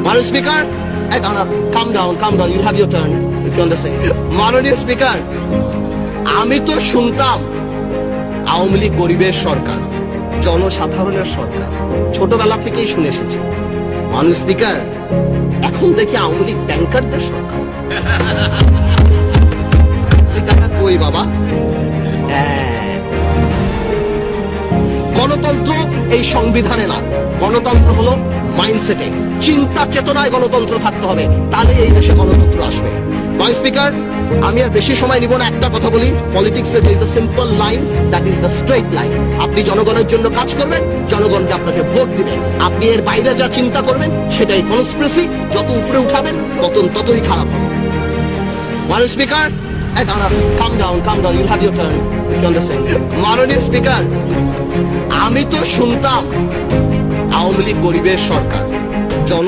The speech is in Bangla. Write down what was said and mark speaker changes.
Speaker 1: মাননীয় speaker, come down, you have your turn if you understand. মাননীয় স্পিকার, আমি তো শুনতাম আওয়ামী লীগ গরিবের সরকার, জনসাধারণের সরকার, ছোটবেলা থেকেই শুনে এসেছি। মাননীয় স্পিকার, এখন দেখি আওয়ামী লীগ ব্যাংকারদের সরকার। কই বাবা? গণতন্ত্র এই সংবিধানে না, গণতন্ত্র হলো মাইন্ডসেটে, চিন্তা চেতনায় গণতন্ত্র থাকতে হবে, তাহলে এই দেশে গণতন্ত্র আসবে। মাই স্পিকার, আমি আর বেশি সময় নিব না, একটা কথা বলি, পলিটিক্সে there is a simple line, that is the straight line. আপনি জনগণের জন্য কাজ করবেন, জনগণকে আপনাকে ভোট দিবে। আপনি এর বাইরে যা চিন্তা করবেন সেটাই কনস্পিরেসি, যত উপরে উঠাবেন ততই খারাপ হবে। মাননীয় speaker, come down, you have your turn if you understand. মাননীয় স্পিকার, আমি তো শুনতাম আওয়ামী লীগ গরিবের সরকার, জন